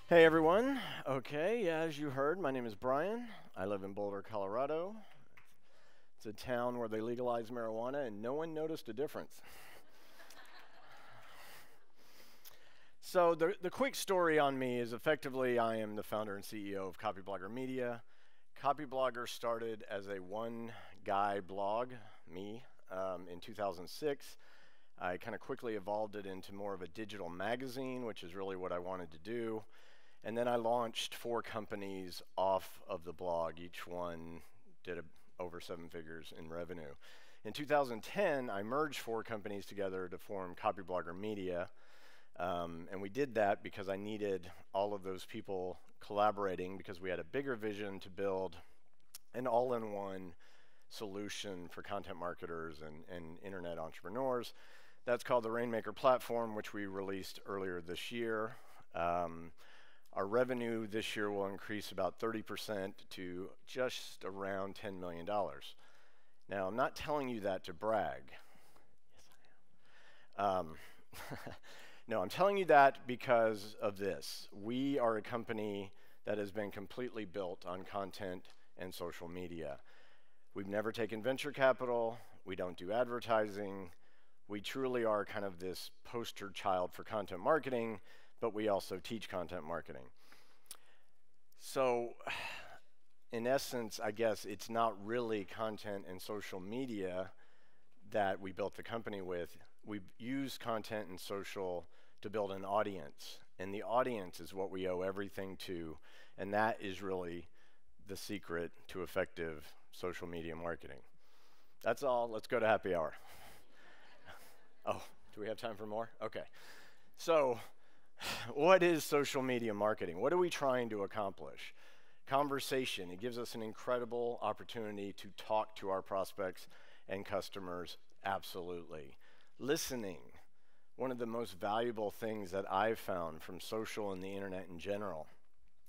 Hey everyone. Okay, yeah, as you heard, my name is Brian. I live in Boulder, Colorado. It's a town where they legalized marijuana and no one noticed a difference. So the quick story on me is effectively I am the founder and CEO of Copyblogger Media. Copyblogger started as a one-guy blog, me, in 2006. I kind of quickly evolved it into more of a digital magazine, which is really what I wanted to do. And then I launched 4 companies off of the blog. Each one did over 7 figures in revenue. In 2010, I merged 4 companies together to form Copyblogger Media. And we did that because I needed all of those people collaborating because we had a bigger vision to build an all-in-one solution for content marketers and internet entrepreneurs. That's called the Rainmaker platform, which we released earlier this year. Our revenue this year will increase about 30% to just around $10 million. Now, I'm not telling you that to brag. Yes, I am. No, I'm telling you that because of this. We are a company that has been completely built on content and social media. We've never taken venture capital. We don't do advertising. We truly are kind of this poster child for content marketing, but we also teach content marketing. So, in essence, I guess it's not really content and social media that we built the company with. We've used content and social to build an audience, and the audience is what we owe everything to, and that is really the secret to effective social media marketing. That's all. Let's go to happy hour. Oh, do we have time for more? Okay. So, what is social media marketing? What are we trying to accomplish? Conversation. It gives us an incredible opportunity to talk to our prospects and customers, absolutely. Listening. One of the most valuable things that I've found from social and the internet in general,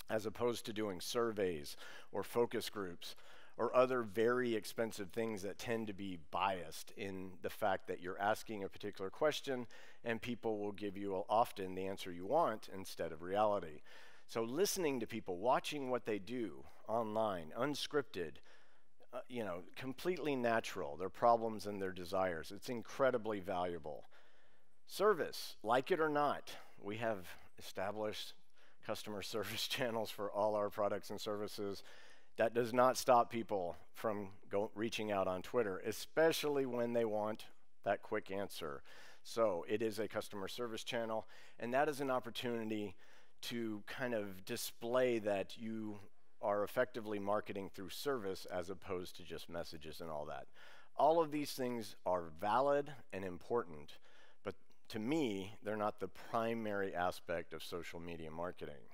as opposed to doing surveys or focus groups or other very expensive things that tend to be biased in the fact that you're asking a particular question and people will give you often the answer you want instead of reality. So listening to people, watching what they do online, unscripted, completely natural, their problems and their desires, it's incredibly valuable. Service, like it or not, we have established customer service channels for all our products and services. That does not stop people from reaching out on Twitter, especially when they want that quick answer. So it is a customer service channel, and that is an opportunity to kind of display that you are effectively marketing through service as opposed to just messages and all that. All of these things are valid and important, but to me, they're not the primary aspect of social media marketing.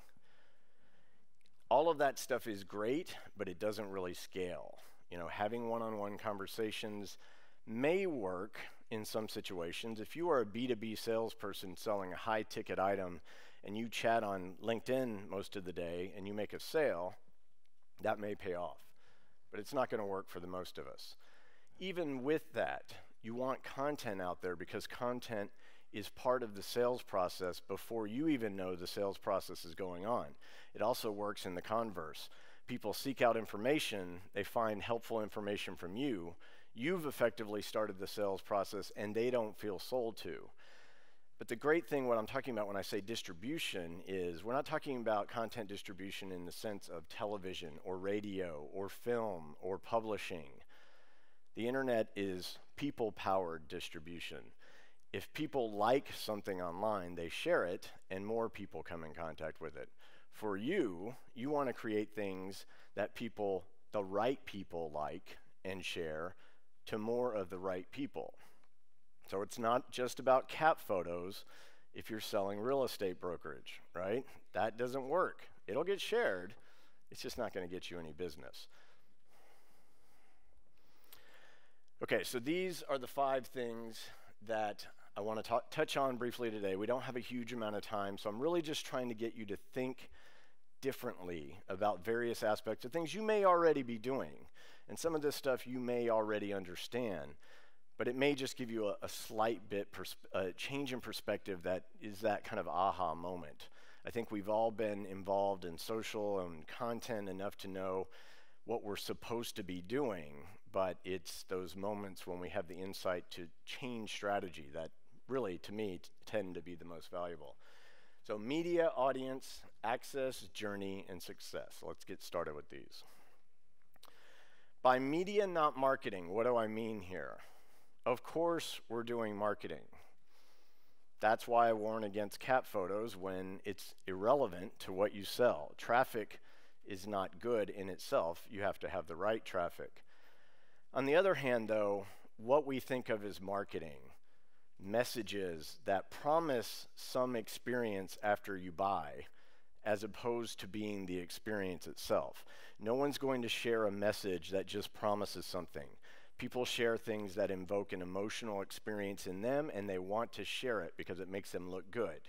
All of that stuff is great, but it doesn't really scale. Having one-on-one conversations may work in some situations. If you are a B2B salesperson selling a high-ticket item and you chat on LinkedIn most of the day and you make a sale, that may pay off. But it's not going to work for the most of us. Even with that, you want content out there because content is part of the sales process before you even know the sales process is going on. It also works in the converse. People seek out information, they find helpful information from you. You've effectively started the sales process and they don't feel sold to. But the great thing, what I'm talking about when I say distribution, is we're not talking about content distribution in the sense of television or radio or film or publishing. The internet is people-powered distribution. If people like something online, they share it, and more people come in contact with it. For you, you want to create things that the right people like and share to more of the right people. So it's not just about cat photos if you're selling real estate brokerage, right? That doesn't work. It'll get shared. It's just not going to get you any business. Okay, so these are the 5 things that I want to touch on briefly today. We don't have a huge amount of time, so I'm really just trying to get you to think differently about various aspects of things you may already be doing. And some of this stuff you may already understand, but it may just give you a slight bit change in perspective that is that kind of aha moment. I think we've all been involved in social and content enough to know what we're supposed to be doing, but it's those moments when we have the insight to change strategy that really, to me, tend to be the most valuable. So media, audience, access, journey, and success. Let's get started with these. By media, not marketing, what do I mean here? Of course, we're doing marketing. That's why I warn against cat photos when it's irrelevant to what you sell. Traffic is not good in itself. You have to have the right traffic. On the other hand, though, what we think of as marketing, messages that promise some experience after you buy, as opposed to being the experience itself. No one's going to share a message that just promises something. People share things that invoke an emotional experience in them, and they want to share it because it makes them look good.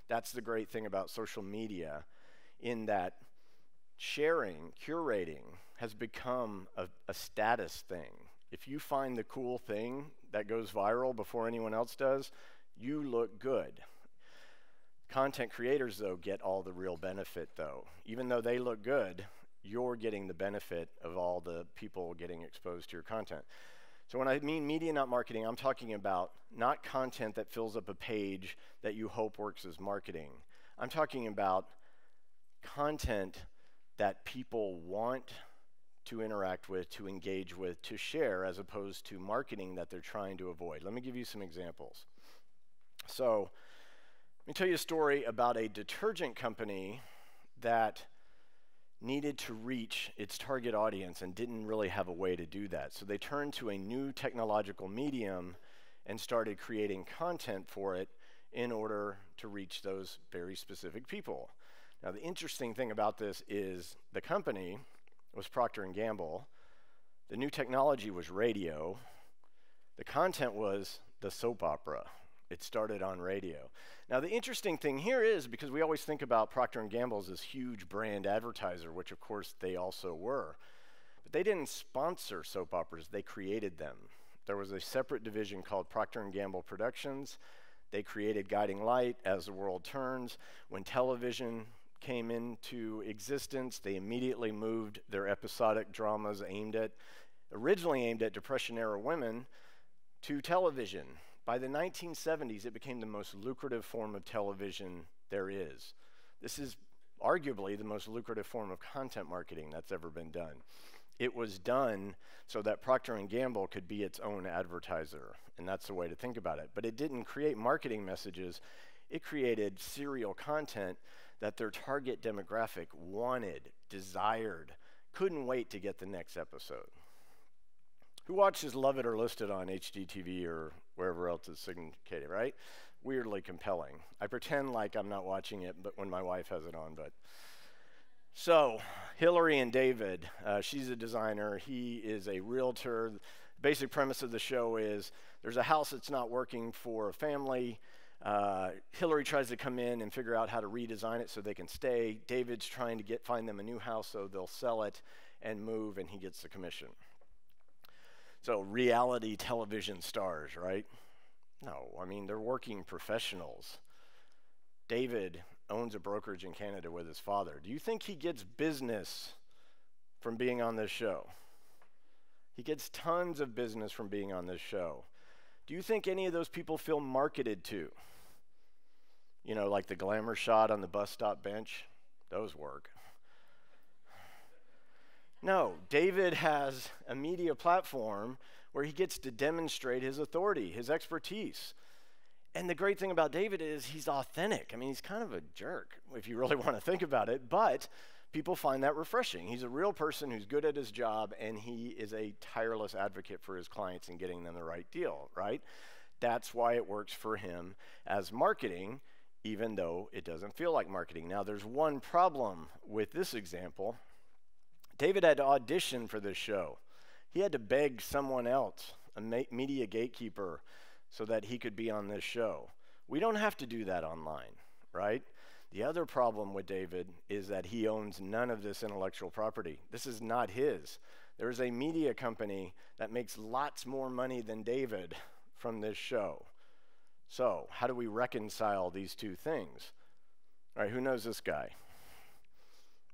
That's the great thing about social media, in that sharing, curating, has become a status thing. If you find the cool thing that goes viral before anyone else does, you look good. Content creators, though, get all the real benefit, though. Even though they look good, you're getting the benefit of all the people getting exposed to your content. So when I mean media, not marketing, I'm talking about not content that fills up a page that you hope works as marketing. I'm talking about content that people want to interact with, to engage with, to share, as opposed to marketing that they're trying to avoid. Let me give you some examples. So, let me tell you a story about a detergent company that needed to reach its target audience and didn't really have a way to do that. So they turned to a new technological medium and started creating content for it in order to reach those very specific people. Now, the interesting thing about this is the company was Procter & Gamble. The new technology was radio. The content was the soap opera. It started on radio. Now, the interesting thing here is, because we always think about Procter & Gamble as this huge brand advertiser, which of course they also were, but they didn't sponsor soap operas, they created them. There was a separate division called Procter & Gamble Productions. They created Guiding Light, As the World Turns. When television came into existence, they immediately moved their episodic dramas originally aimed at Depression-era women, to television. By the 1970s, it became the most lucrative form of television there is. This is arguably the most lucrative form of content marketing that's ever been done. It was done so that Procter & Gamble could be its own advertiser, and that's the way to think about it. But it didn't create marketing messages. It created serial content that their target demographic wanted, desired, couldn't wait to get the next episode. Who watches Love It or List It on HGTV or wherever else it's syndicated, right? Weirdly compelling. I pretend like I'm not watching it, but when my wife has it on, but. So, Hillary and David, she's a designer, he is a realtor. The basic premise of the show is there's a house that's not working for a family. Hillary tries to come in and figure out how to redesign it so they can stay. David's trying to find them a new house so they'll sell it and move, and he gets the commission. So reality television stars, right? No, I mean, they're working professionals. David owns a brokerage in Canada with his father. Do you think he gets business from being on this show? He gets tons of business from being on this show. Do you think any of those people feel marketed to? You know, like the glamour shot on the bus stop bench? Those work. No, David has a media platform where he gets to demonstrate his authority, his expertise. And the great thing about David is he's authentic. I mean, he's kind of a jerk if you really want to think about it, but people find that refreshing. He's a real person who's good at his job, and he is a tireless advocate for his clients and getting them the right deal, right? That's why it works for him as marketing, even though it doesn't feel like marketing. Now, there's one problem with this example. David had to audition for this show. He had to beg someone else, a media gatekeeper, so that he could be on this show. We don't have to do that online, right? The other problem with David is that he owns none of this intellectual property. This is not his. There is a media company that makes lots more money than David from this show. So, how do we reconcile these two things? All right, who knows this guy?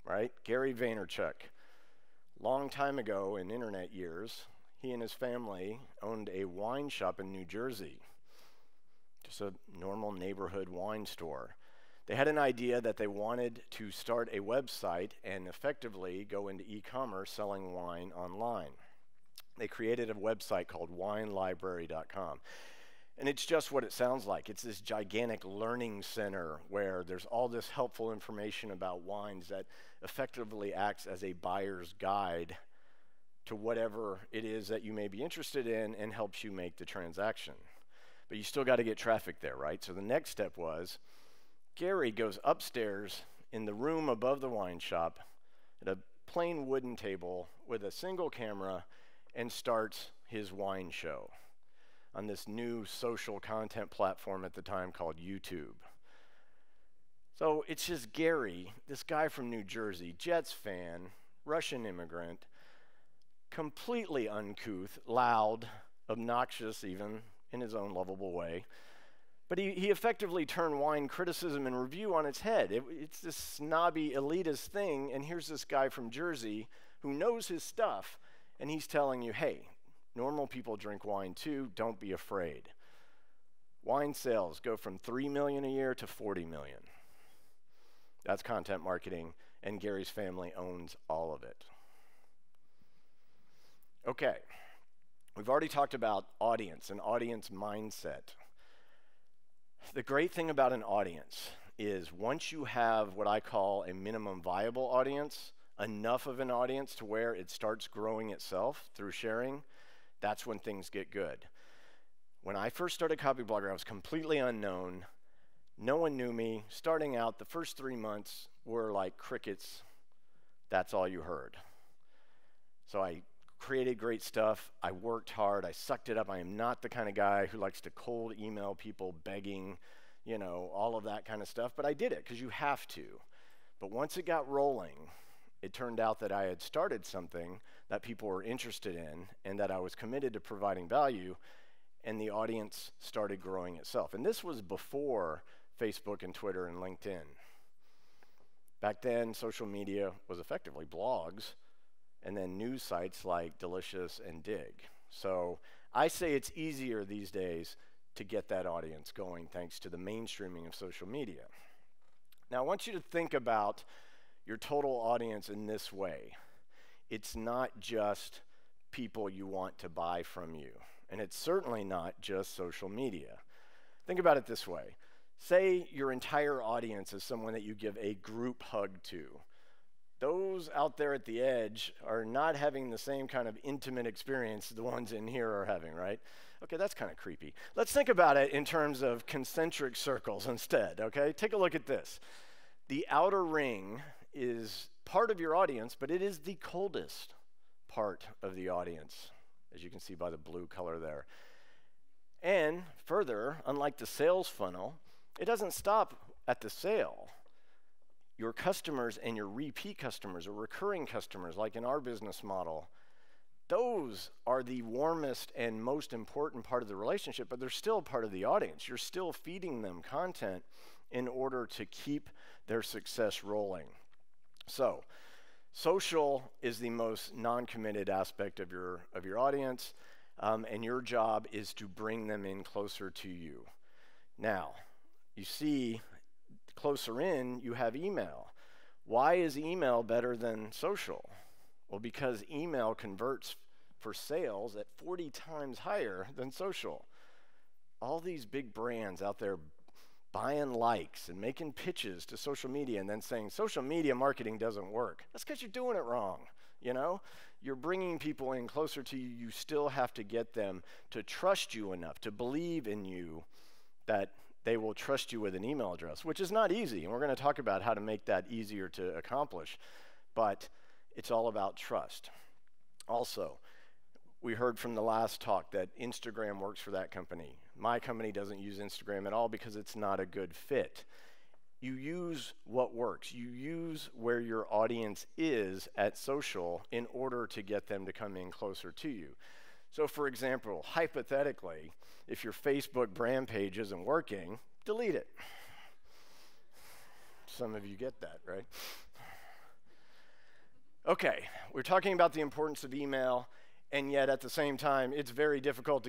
Right? Gary Vaynerchuk. Long time ago in internet years, he and his family owned a wine shop in New Jersey. Just a normal neighborhood wine store. They had an idea that they wanted to start a website and effectively go into e-commerce selling wine online. They created a website called winelibrary.com. And it's just what it sounds like. It's this gigantic learning center where there's all this helpful information about wines that effectively acts as a buyer's guide to whatever it is that you may be interested in and helps you make the transaction. But you still got to get traffic there, right? So the next step was Gary goes upstairs in the room above the wine shop at a plain wooden table with a single camera and starts his wine show on this new social content platform at the time called YouTube. So it's just Gary, this guy from New Jersey, Jets fan, Russian immigrant, completely uncouth, loud, obnoxious even in his own lovable way. But he effectively turned wine criticism and review on its head. It's this snobby, elitist thing, and here's this guy from Jersey who knows his stuff, and he's telling you, hey, normal people drink wine too, don't be afraid. Wine sales go from 3 million a year to 40 million. That's content marketing, and Gary's family owns all of it. Okay, we've already talked about audience and audience mindset. The great thing about an audience is once you have what I call a minimum viable audience, enough of an audience to where it starts growing itself through sharing, that's when things get good. When I first started Copyblogger, I was completely unknown. No one knew me. Starting out, the first 3 months were like crickets. That's all you heard. So I created great stuff. I worked hard. I sucked it up. I am not the kind of guy who likes to cold email people begging, you know, all of that kind of stuff. But I did it because you have to. But once it got rolling, it turned out that I had started something that people were interested in and that I was committed to providing value, and the audience started growing itself. And this was before Facebook and Twitter and LinkedIn. Back then, social media was effectively blogs and then news sites like Delicious and Dig. So I say it's easier these days to get that audience going thanks to the mainstreaming of social media. Now, I want you to think about your total audience in this way. It's not just people you want to buy from you, and it's certainly not just social media. Think about it this way. Say your entire audience is someone that you give a group hug to. Those out there at the edge are not having the same kind of intimate experience the ones in here are having, right? Okay, that's kind of creepy. Let's think about it in terms of concentric circles instead, okay? Take a look at this. The outer ring is part of your audience, but it is the coldest part of the audience, as you can see by the blue color there. And further, unlike the sales funnel, it doesn't stop at the sale. Your customers and your repeat customers or recurring customers, like in our business model, those are the warmest and most important part of the relationship, but they're still part of the audience. You're still feeding them content in order to keep their success rolling. So, social is the most non-committed aspect of your audience, and your job is to bring them in closer to you. Now, you see, closer in, you have email. Why is email better than social? Well, because email converts for sales at 40 times higher than social. All these big brands out there buying likes and making pitches to social media and then saying social media marketing doesn't work. That's because you're doing it wrong, you know? You're bringing people in closer to you. You still have to get them to trust you enough, to believe in you, that they will trust you with an email address, which is not easy. And we're going to talk about how to make that easier to accomplish. But it's all about trust. Also, we heard from the last talk that Instagram works for that company. My company doesn't use Instagram at all because it's not a good fit. You use what works. You use where your audience is at social in order to get them to come in closer to you. So for example, hypothetically, if your Facebook brand page isn't working, delete it. some of you get that, right? Okay, we're talking about the importance of email, and yet at the same time, it's very difficult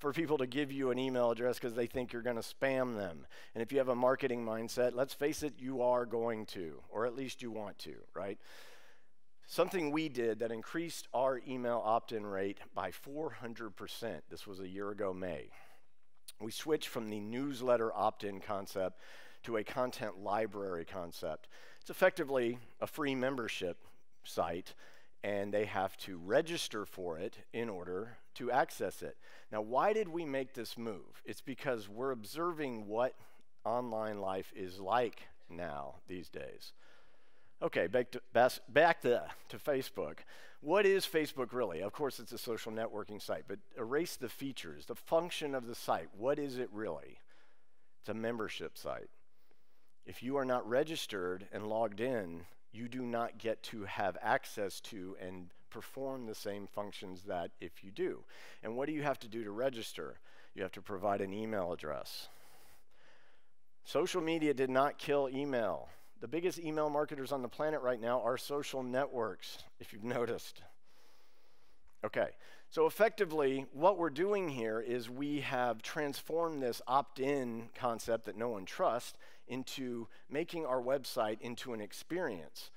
for people to give you an email address because they think you're going to spam them. And if you have a marketing mindset, let's face it, you are going to, or at least you want to, right? Something we did that increased our email opt-in rate by 400%. This was a year ago, May. We switched from the newsletter opt-in concept to a content library concept. It's effectively a free membership site, and they have to register for it in order to access it. Now, why did we make this move? It's because we're observing what online life is like now these days. Okay, back to Facebook. What is Facebook really? Of course, it's a social networking site, but erase the features, the function of the site. What is it really? It's a membership site. If you are not registered and logged in, you do not get to have access to and perform the same functions that if you do. And what do you have to do to register? You have to provide an email address. Social media did not kill email. The biggest email marketers on the planet right now are social networks, if you've noticed. Okay, so effectively, what we're doing here is we have transformed this opt-in concept that no one trusts into making our website into an experience.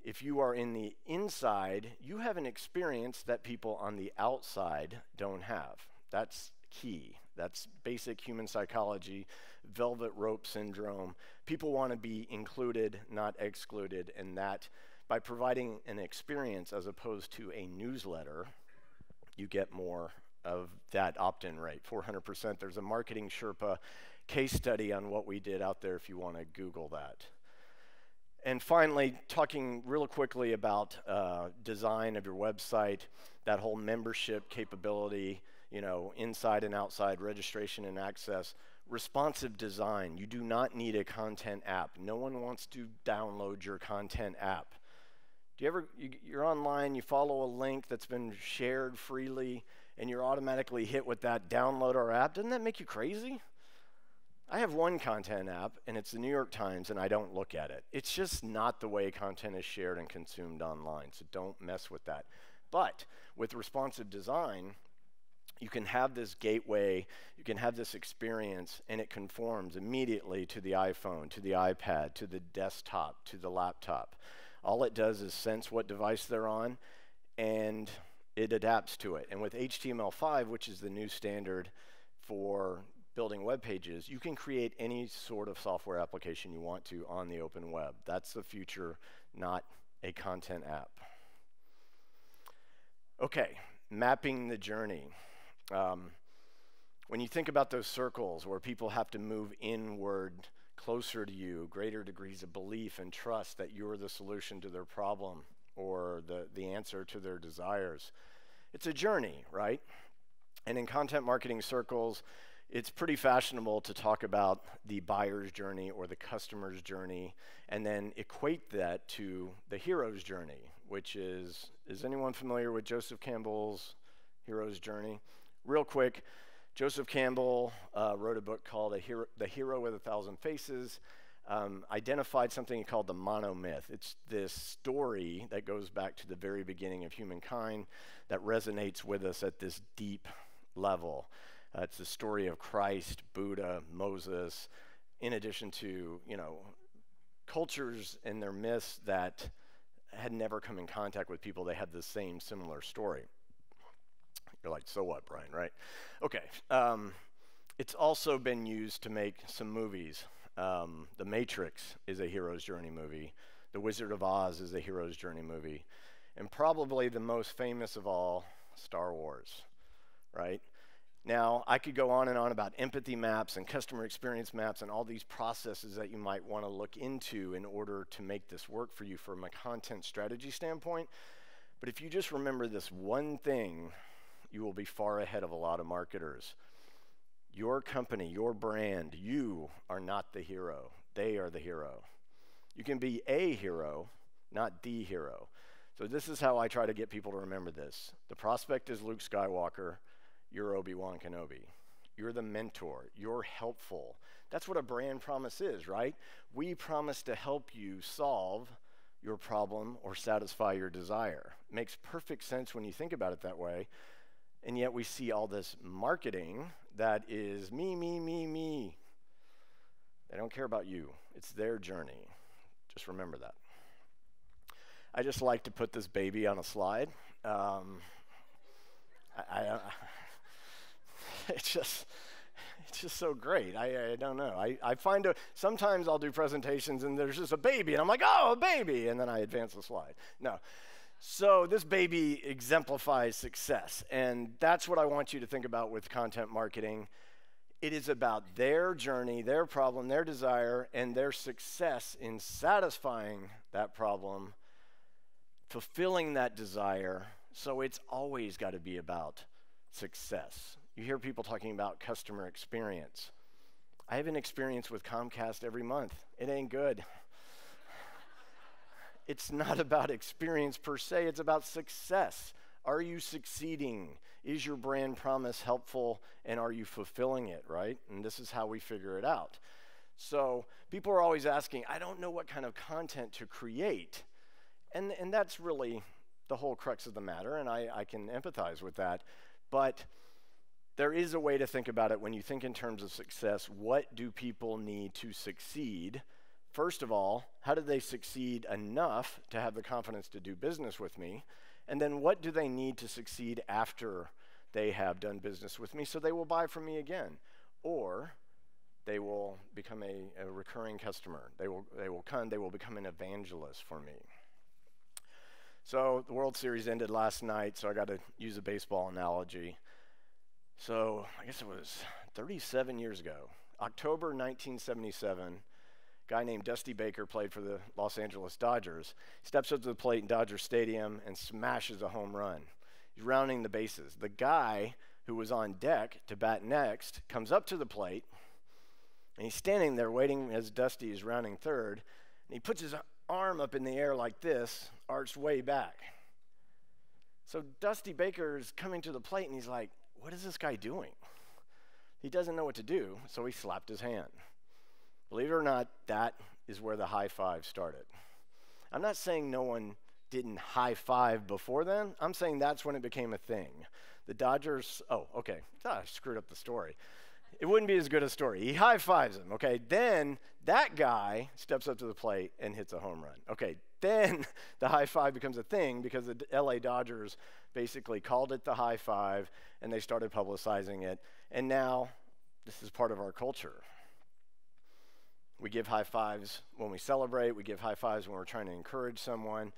If you are in the inside, you have an experience that people on the outside don't have. That's key. That's basic human psychology, velvet rope syndrome. People want to be included, not excluded, and that by providing an experience as opposed to a newsletter, you get more of that opt-in rate, 400%. There's a Marketing Sherpa case study on what we did out there if you want to Google that. And finally, talking real quickly about design of your website, that whole membership capability, you know, inside and outside, registration and access, responsive design. You do not need a content app. No one wants to download your content app. Do you ever, you're online, you follow a link that's been shared freely, and you're automatically hit with that download our app? Doesn't that make you crazy? I have one content app, and it's the New York Times, and I don't look at it. It's just not the way content is shared and consumed online, so don't mess with that. But with responsive design, you can have this gateway, you can have this experience, and it conforms immediately to the iPhone, to the iPad, to the desktop, to the laptop. All it does is sense what device they're on, and it adapts to it. And with HTML5, which is the new standard for building web pages, you can create any sort of software application you want to on the open web. That's the future, not a content app. Okay, mapping the journey. When you think about those circles where people have to move inward, closer to you, greater degrees of belief and trust that you're the solution to their problem or the answer to their desires, it's a journey, right? And in content marketing circles, it's pretty fashionable to talk about the buyer's journey or the customer's journey and then equate that to the hero's journey, which is anyone familiar with Joseph Campbell's hero's journey? Real quick, Joseph Campbell wrote a book called The Hero with a Thousand Faces, identified something called the monomyth. It's this story that goes back to the very beginning of humankind that resonates with us at this deep level. It's the story of Christ, Buddha, Moses, in addition to, you know, cultures and their myths that had never come in contact with people. They had the same similar story. You're like, so what, Brian, right? Okay. It's also been used to make some movies. The Matrix is a hero's journey movie. The Wizard of Oz is a hero's journey movie. And probably the most famous of all, Star Wars, right? Now, I could go on and on about empathy maps and customer experience maps and all these processes that you might want to look into in order to make this work for you from a content strategy standpoint. But if you just remember this one thing, you will be far ahead of a lot of marketers. Your company, your brand, you are not the hero. They are the hero. You can be a hero, not the hero. So this is how I try to get people to remember this. The prospect is Luke Skywalker. You're Obi-Wan Kenobi. You're the mentor. You're helpful. That's what a brand promise is, right? We promise to help you solve your problem or satisfy your desire. Makes perfect sense when you think about it that way. And yet we see all this marketing that is me, me, me, me. They don't care about you. It's their journey. Just remember that. I just like to put this baby on a slide. It's just so great. I don't know. I find sometimes I'll do presentations and there's just a baby and I'm like, oh, a baby, and then I advance the slide. No. So this baby exemplifies success, and that's what I want you to think about with content marketing. It is about their journey, their problem, their desire, and their success in satisfying that problem, fulfilling that desire. So it's always got to be about success. You hear people talking about customer experience. I have an experience with Comcast every month. It ain't good. It's not about experience per se, it's about success. Are you succeeding? Is your brand promise helpful, and are you fulfilling it, right? And this is how we figure it out. So people are always asking, I don't know what kind of content to create. And that's really the whole crux of the matter, and I can empathize with that. But there is a way to think about it when you think in terms of success. What do people need to succeed? First of all, how do they succeed enough to have the confidence to do business with me? And then what do they need to succeed after they have done business with me so they will buy from me again? Or they will become a recurring customer. They will become an evangelist for me. So the World Series ended last night, so I got to use a baseball analogy. So I guess it was 37 years ago, October 1977, a guy named Dusty Baker played for the Los Angeles Dodgers. He steps up to the plate in Dodger Stadium and smashes a home run. He's rounding the bases. The guy who was on deck to bat next comes up to the plate, and he's standing there waiting as Dusty is rounding third, and he puts his arm up in the air like this, arched way back. So Dusty Baker's coming to the plate, and he's like, what is this guy doing? He doesn't know what to do, so he slapped his hand. Believe it or not, that is where the high five started. I'm not saying no one didn't high five before then. I'm saying that's when it became a thing. The Dodgers, I screwed up the story. It wouldn't be as good a story. He high fives him, okay? Then that guy steps up to the plate and hits a home run. Okay, then the high five becomes a thing because the LA Dodgers basically called it the high five and they started publicizing it. And now this is part of our culture. We give high fives when we celebrate. We give high fives when we're trying to encourage someone.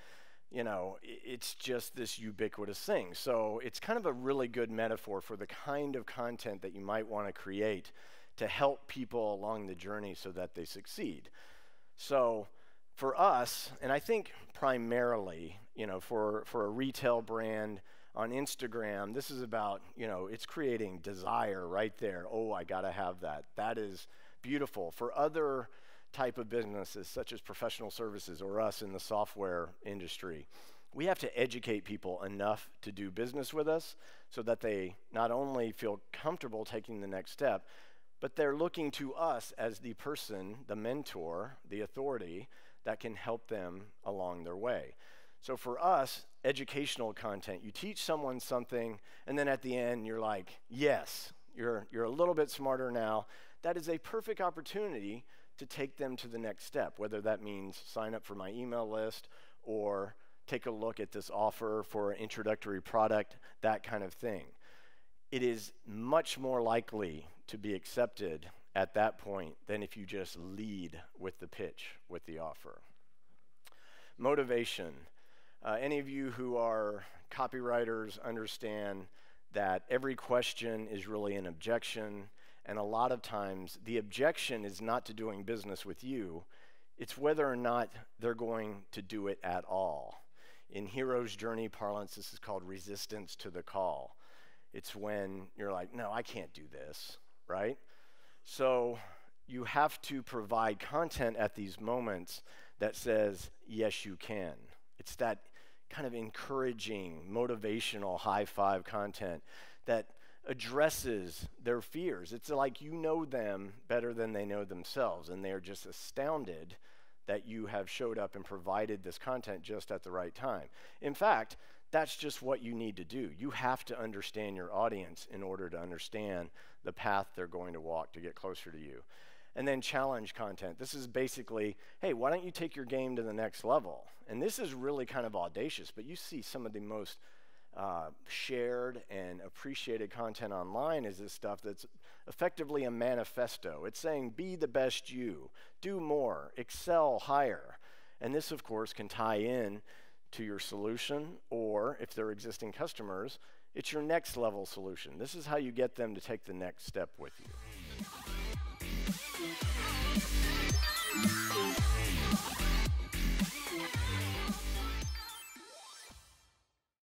You know, it's just this ubiquitous thing. So it's kind of a really good metaphor for the kind of content that you might want to create to help people along the journey so that they succeed. So for us, and I think primarily, you know, for a retail brand on Instagram, this is about, you know, it's creating desire right there. Oh, I got to have that. That is beautiful. For other type of businesses such as professional services or us in the software industry, we have to educate people enough to do business with us so that they not only feel comfortable taking the next step, but they're looking to us as the person, the mentor, the authority that can help them along their way. So for us, educational content, you teach someone something and then at the end you're like, yes, you're a little bit smarter now. That is a perfect opportunity to take them to the next step, whether that means sign up for my email list or take a look at this offer for an introductory product, that kind of thing. It is much more likely to be accepted at that point than if you just lead with the pitch, with the offer. Motivation. Any of you who are copywriters understand that every question is really an objection. And a lot of times, the objection is not to doing business with you. It's whether or not they're going to do it at all. In hero's journey parlance, this is called resistance to the call. It's when you're like, no, I can't do this, right? So you have to provide content at these moments that says, yes, you can. It's that kind of encouraging, motivational high five content that addresses their fears. It's like you know them better than they know themselves, and they're just astounded that you have showed up and provided this content just at the right time. In fact, that's just what you need to do. You have to understand your audience in order to understand the path they're going to walk to get closer to you. And then challenge content. This is basically, hey, why don't you take your game to the next level? And this is really kind of audacious, but you see some of the most shared and appreciated content online is this stuff that's effectively a manifesto. It's saying, be the best you, do more, excel higher. And this, of course, can tie in to your solution, or if they're existing customers, it's your next level solution. This is how you get them to take the next step with you.